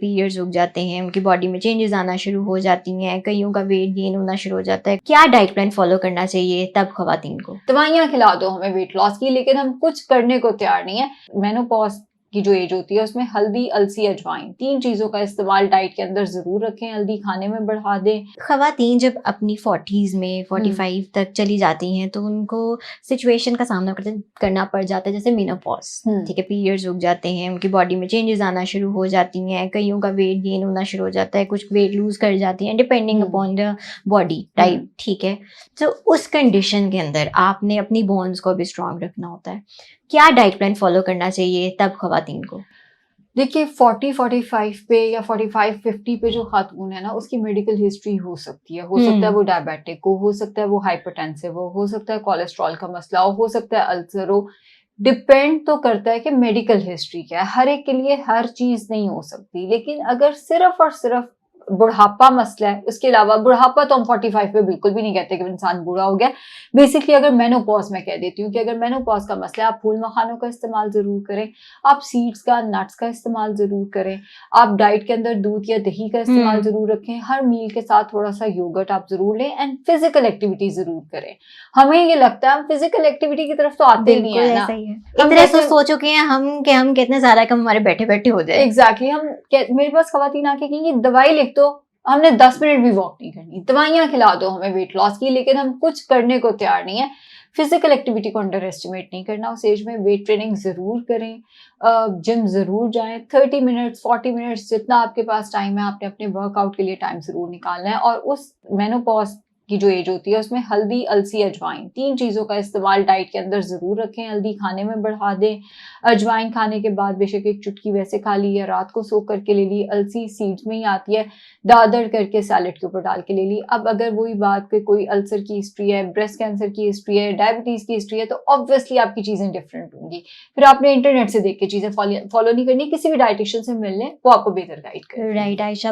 Periods रुक जाते हैं, उनकी बॉडी में चेंजेस आना शुरू हो जाती हैं, कईयों का वेट गेन होना शुरू हो जाता है। क्या डाइट प्लान फॉलो करना चाहिए तब खवातीन को? दवाइयाँ खिला दो हमें वेट लॉस की, लेकिन हम कुछ करने को तैयार नहीं है। मेनोपॉज की जो एज होती है उसमें हल्दी, अलसी, अजवाइन 3 चीजों का इस्तेमाल डाइट के अंदर जरूर रखें। हल्दी खाने में बढ़ा दें। खवातीन जब अपनी 40s में 45 तक चली जाती हैं तो उनको सिचुएशन का सामना करना पड़ जाता है, जैसे मेनोपॉज। ठीक है, पीरियड्स रुक जाते हैं, उनकी बॉडी में चेंजेस आना शुरू हो जाती हैं, कईयों का वेट गेन होना शुरू हो जाता है, कुछ वेट लूज कर जाती हैं depending upon the body type. ठीक है, तो उस कंडीशन के अंदर आपने अपनी बोन्स को भी स्ट्रांग रखना होता है। क्या डाइट प्लान फॉलो करना चाहिए तब खवातीन को? देखिए 40-45 पे या 45-50 पे जो खातून है ना, उसकी मेडिकल हिस्ट्री हो सकती है। हो सकता है वो डायबिटिक हो सकता है वो हाइपरटेंसिव हो सकता है कोलेस्ट्रॉल का मसला हो सकता है अल्सर हो। डिपेंड तो करता है कि मेडिकल हिस्ट्री क्या है। हर एक के लिए हर चीज नहीं हो सकती, लेकिन अगर सिर्फ और सिर्फ बुढ़ापा मसला है, उसके अलावा बुढ़ापा तो हम 45 पे बिल्कुल भी नहीं कहते कि इंसान बूढ़ा हो गया। बेसिकली अगर मेनोपॉज में कह देती हूँ कि अगर मेनोपॉज का मसला है, आप फूल मखानों का इस्तेमाल जरूर करें, आप सीड्स का, नट्स का इस्तेमाल जरूर करें, आप डाइट के अंदर दूध या दही का इस्तेमाल जरूर रखें, हर मील के साथ थोड़ा सा योगर्ट आप जरूर लें, एंड फिजिकल एक्टिविटी जरूर करें। हमें ये लगता है हम फिजिकल एक्टिविटी की तरफ तो आते ही नहीं है ना। इतने सोच चुके हैं हम कि हम कितने सारा कम हमारे बैठे बैठे हो जाए। एग्जैक्टली मेरे पास खवातीन आके कहेंगी दवाई लिख दो, हमने 10 मिनट भी वॉक नहीं करनी। दवाइयाँ खिला दो हमें वेट लॉस की, लेकिन हम कुछ करने को तैयार नहीं है। फिजिकल एक्टिविटी को अंडर एस्टिमेट नहीं करना। उस एज में वेट ट्रेनिंग जरूर करें, जिम जरूर जाएं। 30 मिनट्स 40 मिनट्स जितना आपके पास टाइम है, आपने अपने वर्कआउट के लिए टाइम जरूर निकालना है। और उस मेनोपॉज की जो एज होती है उसमें हल्दी, अलसी, अजवाइन 3 चीजों का इस्तेमाल डाइट के अंदर जरूर रखें। हल्दी खाने में बढ़ा दें, अजवाइन खाने के बाद बेशक एक चुटकी वैसे खा ली या रात को सोख करके ले ली। अलसी सीड्स में ही आती है, दादड़ करके सैलेड के ऊपर डाल के ले ली। अब अगर वही बात पे कोई अल्सर की हिस्ट्री है, ब्रेस्ट कैंसर की हिस्ट्री है, डायबिटीज की हिस्ट्री है, तो ऑब्वियसली आपकी चीजें डिफरेंट होंगी। फिर आपने इंटरनेट से देख के चीजें फॉलो नहीं करनी, किसी भी डाइटिशियन से मिल लें, वो आपको बेहतर गाइड करें। राइट आयशा,